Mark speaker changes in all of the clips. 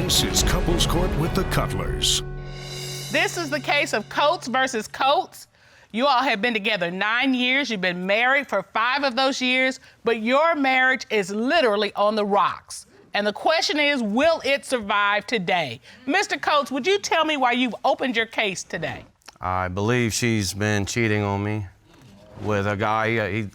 Speaker 1: This is Couples Court with the Cutlers.
Speaker 2: This is the case of Coates versus Coates. You all have been together 9 years. You've been married for 5 of those years, but your marriage is literally on the rocks. And the question is, will it survive today? Mr. Coates, would you tell me why you've opened your case today?
Speaker 3: I believe she's been cheating on me with a guy.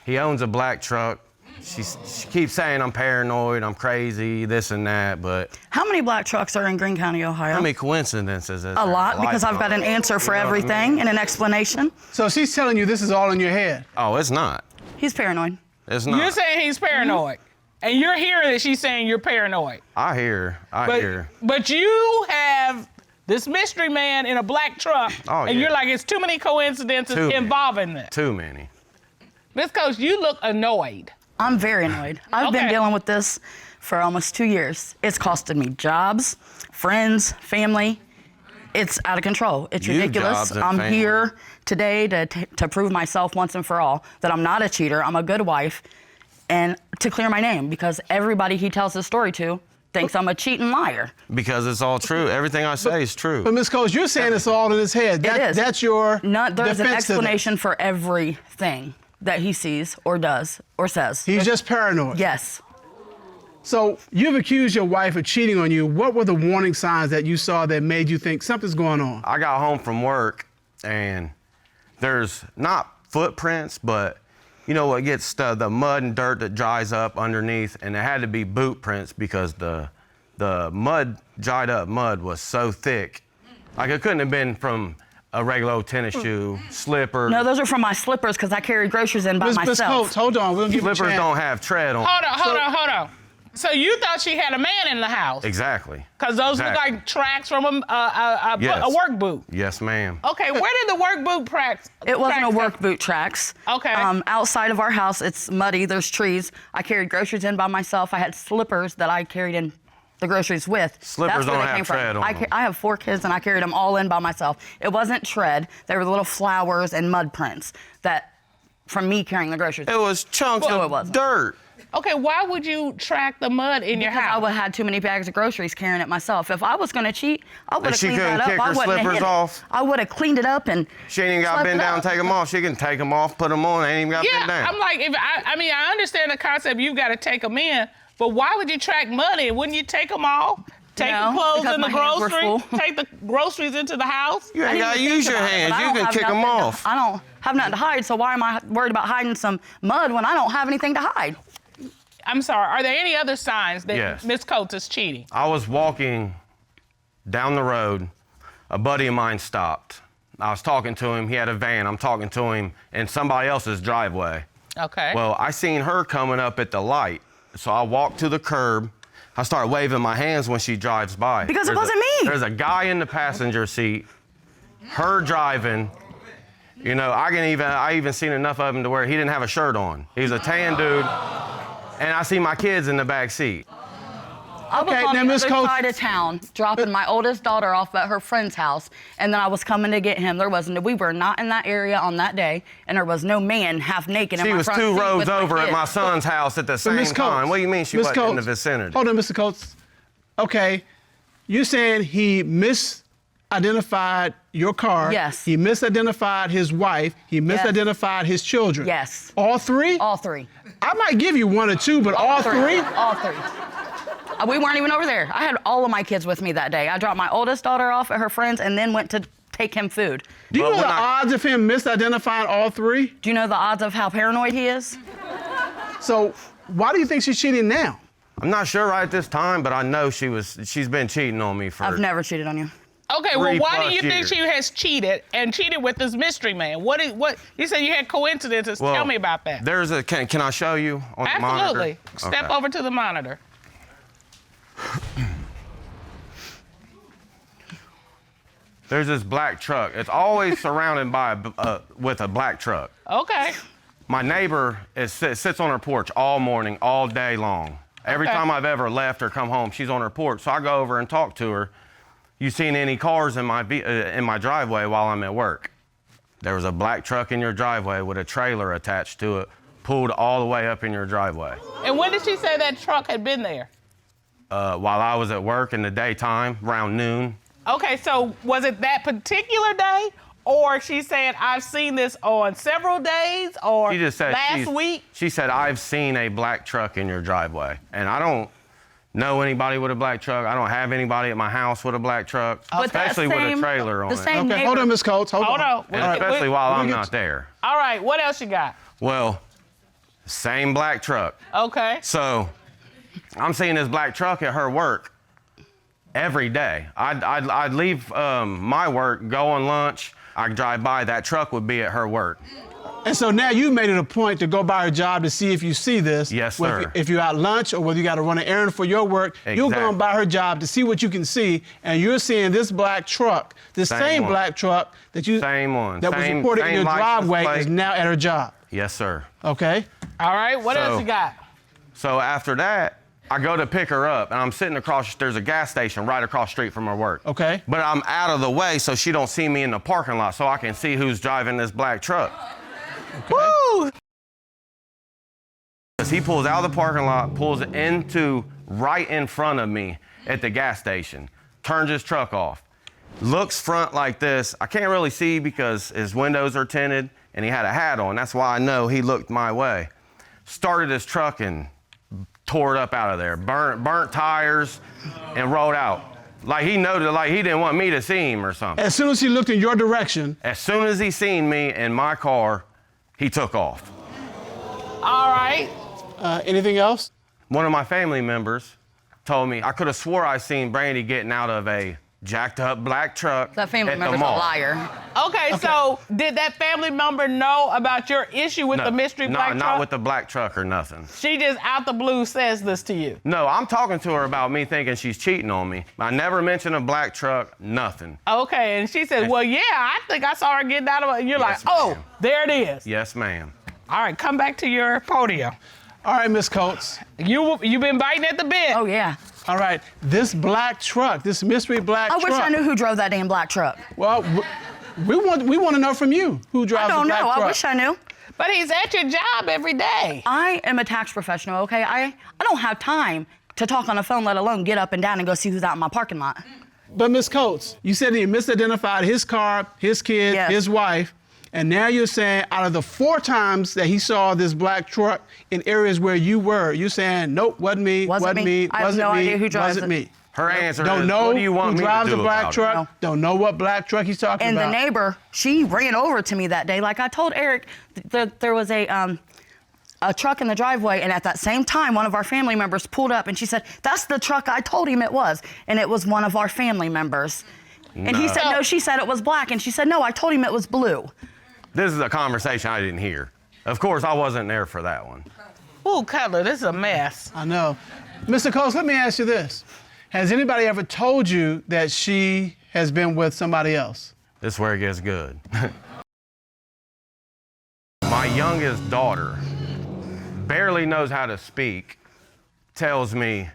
Speaker 3: He owns a black truck. She keeps saying I'm paranoid, I'm crazy, this and that, but...
Speaker 4: How many black trucks are in Greene County, Ohio?
Speaker 3: How many coincidences is
Speaker 4: A lot, because I've got an answer for everything and an explanation.
Speaker 5: So she's telling you this is all in your head?
Speaker 3: Oh, it's not.
Speaker 4: He's paranoid.
Speaker 3: It's not.
Speaker 2: You're saying he's paranoid, and you're hearing that she's saying you're paranoid.
Speaker 3: I hear.
Speaker 2: But you have this mystery man in a black truck, and you're like, it's too many coincidences involving this.
Speaker 3: Too many.
Speaker 2: Ms. Coates, you look annoyed.
Speaker 4: I'm very annoyed. I've been dealing with this for almost 2 years. It's costed me jobs, friends, family. It's out of control. It's ridiculous. I'm here today to prove myself once and for all that I'm not a cheater, I'm a good wife, and to clear my name, because everybody he tells his story to thinks I'm a cheating liar.
Speaker 3: Because it's all true. Everything I say is true.
Speaker 5: But Ms. Coates, you're saying it's all in his head.
Speaker 4: It is.
Speaker 5: That's your
Speaker 4: There's an explanation for everything that he sees or does or says.
Speaker 5: He's just paranoid.
Speaker 4: Yes.
Speaker 5: So you've accused your wife of cheating on you. What were the warning signs that you saw that made you think something's going on?
Speaker 3: I got home from work and there's not footprints, but you know what gets the mud and dirt that dries up underneath, and it had to be boot prints because the mud, dried up mud was so thick. Like it couldn't have been from a regular old tennis shoe, slippers.
Speaker 4: No, those are from my slippers because I carried groceries in by myself.
Speaker 5: Ms. Coates, hold on. We'll give you a
Speaker 3: Slippers
Speaker 5: chance.
Speaker 3: don't have tread on.
Speaker 2: Hold on. So you thought she had a man in the house?
Speaker 3: Exactly.
Speaker 2: Because those look like tracks from a work boot.
Speaker 3: Yes, ma'am.
Speaker 2: Okay, where did the work boot tracks?
Speaker 4: It wasn't a work boot tracks.
Speaker 2: Okay.
Speaker 4: Outside of our house, it's muddy, there's trees. I carried groceries in by myself. I had slippers that I carried in the groceries with.
Speaker 3: Slippers don't have tread on them.
Speaker 4: I have 4 kids and I carried them all in by myself. It wasn't tread. They were little flowers and mud prints that, from me carrying the groceries.
Speaker 3: It was chunks of dirt.
Speaker 2: Okay, why would you track the mud in your house?
Speaker 4: I would have had too many bags of groceries carrying it myself. If I was going to cheat, I would have
Speaker 3: she
Speaker 4: cleaned that
Speaker 3: couldn't
Speaker 4: up.
Speaker 3: kick her slippers off?
Speaker 4: I would have cleaned it up and
Speaker 3: She ain't even got to bend down and take them off. She can take them off, put them on, ain't even got to bend down.
Speaker 2: I'm like, I understand the concept, you've got to take them in, but why would you track mud in? Wouldn't you take them off? Take the clothes in the grocery, take the groceries into the house?
Speaker 3: You ain't got to use your hands. You can kick them off.
Speaker 4: I don't have nothing to hide, so why am I worried about hiding some mud when I don't have anything to hide?
Speaker 2: I'm sorry, are there any other signs that
Speaker 3: Yes.
Speaker 2: Ms. Coates is cheating?
Speaker 3: I was walking down the road. A buddy of mine stopped. I was talking to him. He had a van. I'm talking to him in somebody else's driveway.
Speaker 2: Okay.
Speaker 3: Well, I seen her coming up at the light. So I walked to the curb. I start waving my hands when she drives by.
Speaker 4: Because it wasn't me.
Speaker 3: There's a guy in the passenger seat, her driving. You know, I even seen enough of him to where he didn't have a shirt on. He was a tan dude, and I see my kids in the back seat.
Speaker 4: I was on the other side of town, dropping my oldest daughter off at her friend's house, and then I was coming to get him. We were not in that area on that day, and there was no man half naked in my front seat.
Speaker 3: She was 2 roads over at my
Speaker 4: kids.
Speaker 3: son's house at the same time. What do you mean she wasn't in the vicinity?
Speaker 5: Hold on, Mr. Coates. Okay, you're saying he misidentified your car.
Speaker 4: Yes.
Speaker 5: He misidentified his wife. He misidentified his children.
Speaker 4: Yes.
Speaker 5: All 3?
Speaker 4: All 3.
Speaker 5: I might give you 1 or 2, but all 3?
Speaker 4: All 3. We weren't even over there. I had all of my kids with me that day. I dropped my oldest daughter off at her friend's and then went to take him food.
Speaker 5: Do you know the odds of him misidentifying all 3?
Speaker 4: Do you know the odds of how paranoid he is?
Speaker 5: So why do you think she's cheating now?
Speaker 3: I'm not sure right at this time, but I know she's been cheating on me for...
Speaker 4: I've never cheated on you.
Speaker 2: Okay, well, why do you think she has cheated with this mystery man? What you said you had coincidences.
Speaker 3: Well,
Speaker 2: tell me about that.
Speaker 3: Can I show you on the monitor?
Speaker 2: Absolutely. Step over to the monitor.
Speaker 3: There's this black truck. It's always surrounded by with a black truck.
Speaker 2: Okay.
Speaker 3: My neighbor sits on her porch all morning, all day long. Every time I've ever left or come home, she's on her porch. So I go over and talk to her. You seen any cars in my driveway while I'm at work? There was a black truck in your driveway with a trailer attached to it, pulled all the way up in your driveway.
Speaker 2: And when did she say that truck had been there?
Speaker 3: while I was at work in the daytime, around noon.
Speaker 2: Okay, so was it that particular day? Or she said, I've seen this on several days, or
Speaker 3: She just said
Speaker 2: last week?
Speaker 3: She said, I've seen a black truck in your driveway. And I don't know anybody with a black truck. I don't have anybody at my house with a black truck,
Speaker 4: But that
Speaker 3: especially with a
Speaker 4: same-
Speaker 3: trailer on
Speaker 4: the
Speaker 3: it.
Speaker 4: same
Speaker 5: Okay, hold on, Ms. Coates. Hold on.
Speaker 3: And especially while I'm
Speaker 5: get
Speaker 3: not
Speaker 5: to-
Speaker 3: there.
Speaker 2: All right, what else you got?
Speaker 3: Well, same black truck.
Speaker 2: Okay.
Speaker 3: So I'm seeing this black truck at her work every day. I'd leave my work, go on lunch. I'd drive by, that truck would be at her work.
Speaker 5: And so now you made it a point to go by her job to see if you see this.
Speaker 3: Yes,
Speaker 5: Whether-
Speaker 3: sir.
Speaker 5: If you're at lunch or whether you got to run an errand for your work, you're
Speaker 3: Exactly.
Speaker 5: going by her job to see what you can see, and you're seeing this black truck, the same
Speaker 3: one.
Speaker 5: black truck that you
Speaker 3: Same one.
Speaker 5: that was
Speaker 3: Same-
Speaker 5: reported in
Speaker 3: same
Speaker 5: your
Speaker 3: license
Speaker 5: driveway
Speaker 3: plate.
Speaker 5: is now at her job.
Speaker 3: Yes, sir.
Speaker 5: Okay.
Speaker 2: All right, what else
Speaker 3: So-
Speaker 2: you got?
Speaker 3: So after that, I go to pick her up, and I'm sitting across, there's a gas station right across the street from her work.
Speaker 5: Okay.
Speaker 3: But I'm out of the way so she don't see me in the parking lot so I can see who's driving this black truck.
Speaker 2: Woo!
Speaker 3: He pulls out of the parking lot, pulls into right in front of me at the gas station, turns his truck off, looks front like this. I can't really see because his windows are tinted and he had a hat on. That's why I know he looked my way. Started his truck and tore it up out of there, burnt tires and rolled out. Like he noted, like he didn't want me to see him or something.
Speaker 5: As soon as he looked in your direction,
Speaker 3: As soon as he seen me in my car, he took off.
Speaker 2: All right.
Speaker 5: anything else?
Speaker 3: One of my family members told me I could have swore I seen Brandy getting out of a jacked up black truck
Speaker 4: That family
Speaker 3: at the
Speaker 4: member's a
Speaker 3: mall.
Speaker 4: liar.
Speaker 2: Okay, so did that family member know about your issue with
Speaker 3: No,
Speaker 2: the mystery black truck?
Speaker 3: Not with the black truck or nothing.
Speaker 2: She just out the blue says this to you.
Speaker 3: No, I'm talking to her about me thinking she's cheating on me. I never mentioned a black truck, nothing.
Speaker 2: Okay, and she said, well, yeah, I think I saw her getting out of it. And you're
Speaker 3: Yes,
Speaker 2: like, oh,
Speaker 3: ma'am.
Speaker 2: there it is.
Speaker 3: Yes, ma'am.
Speaker 2: All right, come back to your podium.
Speaker 5: All right, Miss Coates.
Speaker 2: You've been biting at the bit.
Speaker 4: Oh, yeah.
Speaker 5: All right, this black truck, this mystery black
Speaker 4: I
Speaker 5: truck.
Speaker 4: wish I knew who drove that damn black truck.
Speaker 5: Well, we want to know from you who drives
Speaker 4: I don't
Speaker 5: the black
Speaker 4: know.
Speaker 5: truck.
Speaker 4: I wish I knew.
Speaker 2: But he's at your job every day.
Speaker 4: I am a tax professional, okay? I don't have time to talk on the phone, let alone get up and down and go see who's out in my parking lot.
Speaker 5: But Miss Coates, you said he misidentified his car, his kid,
Speaker 4: Yes.
Speaker 5: his wife, and now you're saying out of the 4 times that he saw this black truck in areas where you were, you're saying, nope, wasn't me,
Speaker 4: Wasn't me. I have no idea who drives
Speaker 5: wasn't
Speaker 4: it.
Speaker 5: me.
Speaker 3: Her answer
Speaker 5: Don't
Speaker 3: is,
Speaker 5: know
Speaker 3: what do you want
Speaker 5: who
Speaker 3: me
Speaker 5: drives
Speaker 3: to
Speaker 5: the
Speaker 3: do
Speaker 5: black
Speaker 3: about
Speaker 5: truck.
Speaker 3: it?
Speaker 4: No.
Speaker 5: Don't know what black truck he's talking
Speaker 4: And
Speaker 5: about.
Speaker 4: the neighbor, she ran over to me that day. Like I told Eric, there was a truck in the driveway, and at that same time, one of our family members pulled up, and she said, "That's the truck I told him it was," and it was one of our family members. And he
Speaker 3: No.
Speaker 4: said, "No," she said it was black, and she said, "No, I told him it was blue."
Speaker 3: This is a conversation I didn't hear. Of course, I wasn't there for that one.
Speaker 2: Ooh, Cutler, this is a mess.
Speaker 5: I know. Mr. Coates, let me ask you this. Has anybody ever told you that she has been with somebody else?
Speaker 3: This is where it gets good. My youngest daughter barely knows how to speak, tells me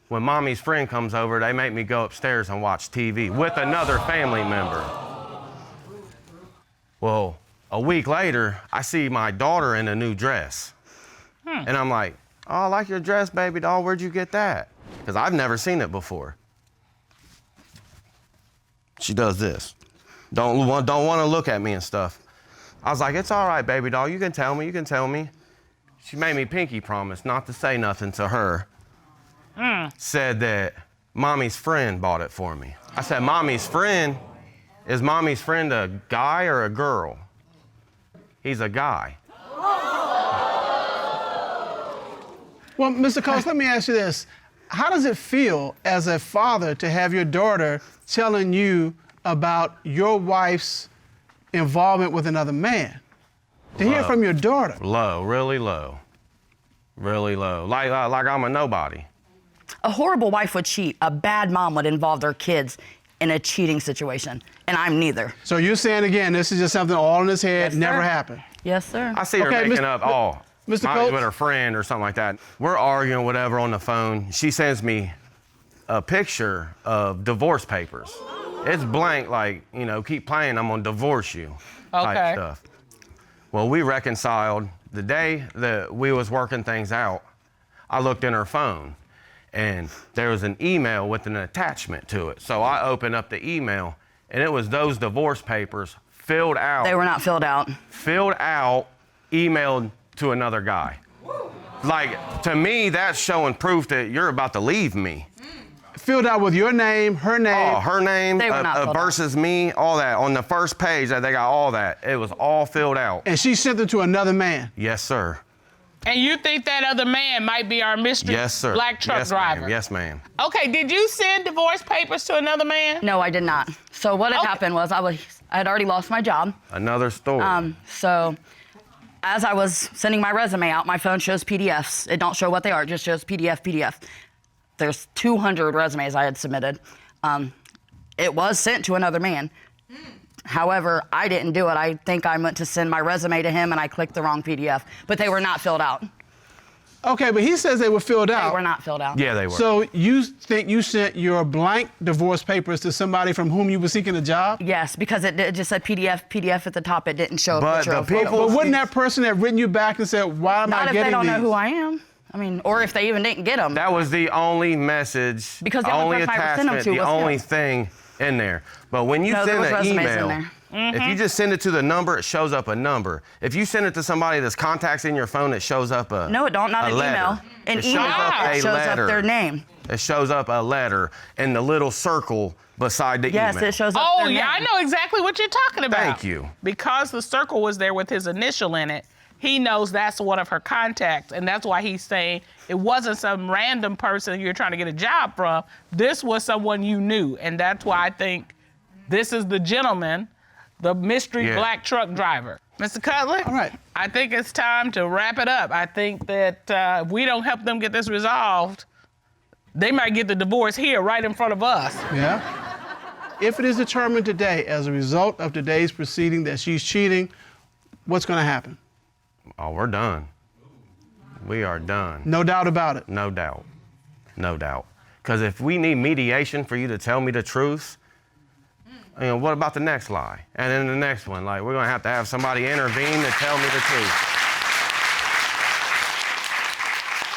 Speaker 3: when mommy's friend comes over, they make me go upstairs and watch TV with another family member. Well, a week later, I see my daughter in a new dress. And I'm like, oh, I like your dress, baby doll. Where'd you get that? Because I've never seen it before. She does this. Don't want to look at me and stuff. I was like, it's all right, baby doll. You can tell me. You can tell me. She made me pinky promise not to say nothing to her. Said that mommy's friend bought it for me. I said, mommy's friend? Is mommy's friend a guy or a girl? He's a guy.
Speaker 5: Well, Mr. Coates, let me ask you this. How does it feel as a father to have your daughter telling you about your wife's involvement with another man? To hear from your daughter.
Speaker 3: Low, really low. Really low. Like I'm a nobody.
Speaker 4: A horrible wife would cheat. A bad mom would involve their kids in a cheating situation, and I'm neither.
Speaker 5: So you're saying again, this is just something all in his head,
Speaker 4: Yes,
Speaker 5: never
Speaker 4: sir.
Speaker 5: happened.
Speaker 4: Yes, sir.
Speaker 3: I see her
Speaker 5: Okay,
Speaker 3: making
Speaker 5: Mr.
Speaker 3: up, oh,
Speaker 5: Mr.
Speaker 3: mine's
Speaker 5: Coates?
Speaker 3: with her friend or something like that. We're arguing whatever on the phone. She sends me a picture of divorce papers. It's blank, like, you know, keep playing, I'm gonna divorce you
Speaker 2: Okay.
Speaker 3: type stuff. Well, we reconciled the day that we was working things out. I looked in her phone and there was an email with an attachment to it. So I opened up the email, and it was those divorce papers filled out.
Speaker 4: They were not filled out.
Speaker 3: Filled out, emailed to another guy. Like, to me, that's showing proof that you're about to leave me.
Speaker 5: Filled out with your name, her name.
Speaker 3: Oh, her name
Speaker 4: They were not filled
Speaker 3: versus me, all that. On the first page, they got all that. It was all filled out.
Speaker 5: And she sent it to another man.
Speaker 3: Yes, sir.
Speaker 2: And you think that other man might be our mystery
Speaker 3: Yes, sir.
Speaker 2: black truck driver?
Speaker 3: Yes, ma'am.
Speaker 2: Okay, did you send divorce papers to another man?
Speaker 4: No, I did not. So what had happened was I had already lost my job.
Speaker 3: Another story.
Speaker 4: So as I was sending my resume out, my phone shows PDFs. It don't show what they are, it just shows PDF. There's 200 resumes I had submitted. It was sent to another man. However, I didn't do it. I think I meant to send my resume to him and I clicked the wrong PDF, but they were not filled out.
Speaker 5: Okay, but he says they were filled out.
Speaker 4: They were not filled out.
Speaker 3: Yeah, they were.
Speaker 5: So you think you sent your blank divorce papers to somebody from whom you were seeking a job?
Speaker 4: Yes, because it just said PDF at the top. It didn't show a
Speaker 3: But
Speaker 4: picture
Speaker 3: the
Speaker 4: of
Speaker 3: people-
Speaker 5: But wouldn't that person have written you back and said, why am I
Speaker 4: Not if
Speaker 5: getting
Speaker 4: they don't
Speaker 5: these?
Speaker 4: know who I am. I mean, or if they even didn't get them.
Speaker 3: That was the only message,
Speaker 4: Because the only person I would send them
Speaker 3: attachment,
Speaker 4: to
Speaker 3: the
Speaker 4: was
Speaker 3: only
Speaker 4: him.
Speaker 3: thing in there. But when you
Speaker 4: No, there
Speaker 3: send
Speaker 4: was
Speaker 3: an
Speaker 4: resumes in
Speaker 3: email,
Speaker 4: there.
Speaker 3: if you just send it to the number, it shows up a number. If you send it to somebody that's contacts in your phone, it shows up a
Speaker 4: No, it don't. Not
Speaker 3: a
Speaker 4: an
Speaker 3: letter.
Speaker 4: email. An
Speaker 3: It shows
Speaker 4: email
Speaker 3: up a
Speaker 4: it shows
Speaker 3: letter.
Speaker 4: up their name.
Speaker 3: It shows up a letter in the little circle beside the
Speaker 4: Yes,
Speaker 3: email.
Speaker 4: it shows up
Speaker 2: Oh,
Speaker 4: their
Speaker 2: yeah, I
Speaker 4: name.
Speaker 2: know exactly what you're talking about.
Speaker 3: Thank you.
Speaker 2: Because the circle was there with his initial in it, he knows that's one of her contacts, and that's why he's saying it wasn't some random person you're trying to get a job from. This was someone you knew, and that's why I think this is the gentleman, the mystery black truck driver. Mr. Cutler?
Speaker 5: All right.
Speaker 2: I think it's time to wrap it up. I think that if we don't help them get this resolved, they might get the divorce here right in front of us.
Speaker 5: Yeah. If it is determined today as a result of today's proceeding that she's cheating, what's going to happen?
Speaker 3: Oh, we're done. We are done.
Speaker 5: No doubt about it.
Speaker 3: No doubt. No doubt. Because if we need mediation for you to tell me the truth, you know, what about the next lie? And then the next one, like, we're going to have somebody intervene to tell me the truth.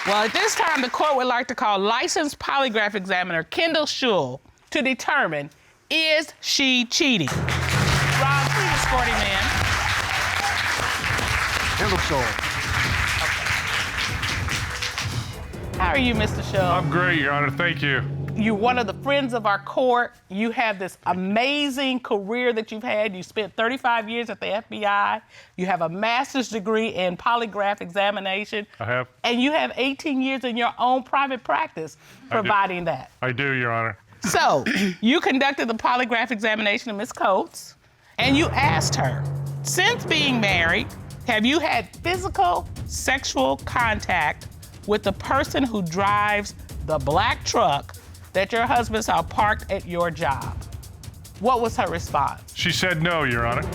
Speaker 2: Well, at this time, the court would like to call licensed polygraph examiner Kendall Schull to determine, is she cheating? Ron, please escort him in.
Speaker 5: Kendall Schull.
Speaker 2: How are you, Mr. Schull?
Speaker 6: I'm great, Your Honor. Thank you.
Speaker 2: You're one of the friends of our court. You have this amazing career that you've had. You spent 35 years at the FBI. You have a master's degree in polygraph examination.
Speaker 6: I have.
Speaker 2: And you have 18 years in your own private practice providing that.
Speaker 6: I do, Your Honor.
Speaker 2: So, you conducted the polygraph examination of Ms. Coates, and you asked her, since being married, have you had physical sexual contact with the person who drives the black truck that your husband saw parked at your job? What was her response?
Speaker 6: She said no, Your Honor.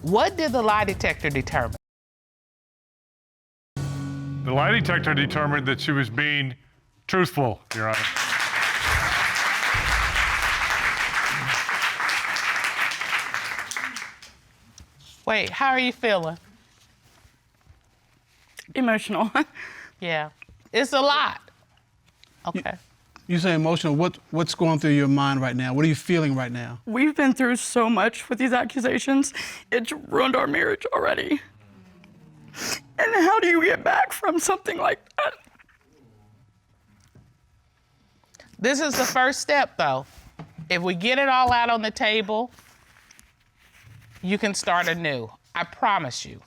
Speaker 2: What did the lie detector determine?
Speaker 6: The lie detector determined that she was being truthful, Your Honor.
Speaker 2: Wait, how are you feeling?
Speaker 4: Emotional.
Speaker 2: Yeah, it's a lot. Okay.
Speaker 5: You say emotional. What's going through your mind right now? What are you feeling right now?
Speaker 4: We've been through so much with these accusations. It's ruined our marriage already. And how do you get back from something like that?
Speaker 2: This is the first step, though. If we get it all out on the table, you can start anew. I promise you.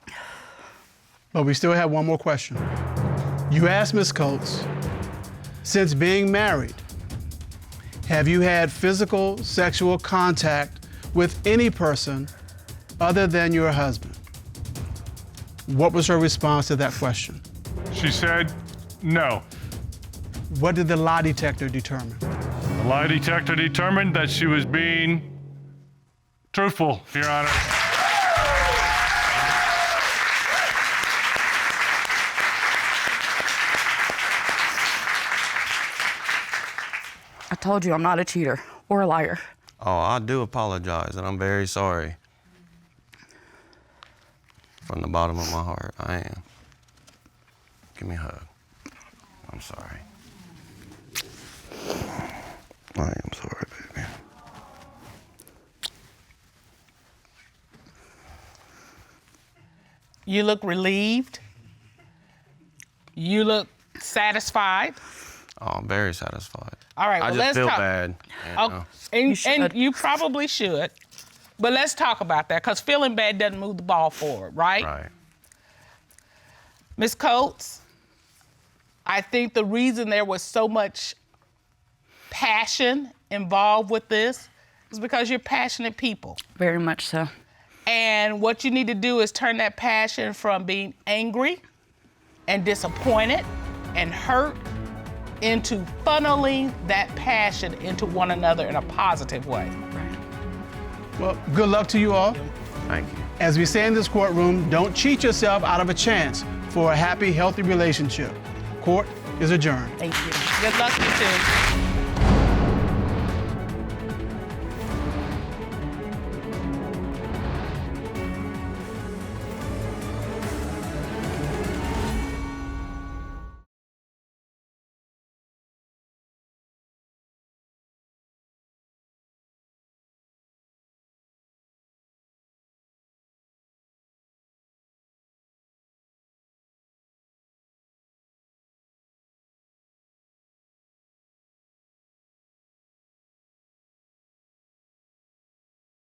Speaker 5: But we still have one more question. You asked Ms. Coates, since being married, have you had physical sexual contact with any person other than your husband? What was her response to that question?
Speaker 6: She said no.
Speaker 5: What did the lie detector determine?
Speaker 6: The lie detector determined that she was being truthful, Your Honor.
Speaker 4: I told you I'm not a cheater or a liar.
Speaker 3: Oh, I do apologize, and I'm very sorry. From the bottom of my heart, I am. Give me a hug. I'm sorry. I am sorry, baby.
Speaker 2: You look relieved. You look satisfied.
Speaker 3: Oh, I'm very satisfied.
Speaker 2: All right,
Speaker 3: I
Speaker 2: well,
Speaker 3: just
Speaker 2: let's
Speaker 3: feel
Speaker 2: talk.
Speaker 3: bad.
Speaker 2: Oh, and you probably should. But let's talk about that, because feeling bad doesn't move the ball forward, right?
Speaker 3: Right.
Speaker 2: Ms. Coates, I think the reason there was so much passion involved with this is because you're passionate people.
Speaker 4: Very much so.
Speaker 2: And what you need to do is turn that passion from being angry and disappointed and hurt into funneling that passion into one another in a positive way.
Speaker 5: Well, good luck to you all.
Speaker 3: Thank you.
Speaker 5: As we say in this courtroom, don't cheat yourself out of a chance for a happy, healthy relationship. Court is adjourned.
Speaker 4: Thank you.
Speaker 2: Good luck, you two.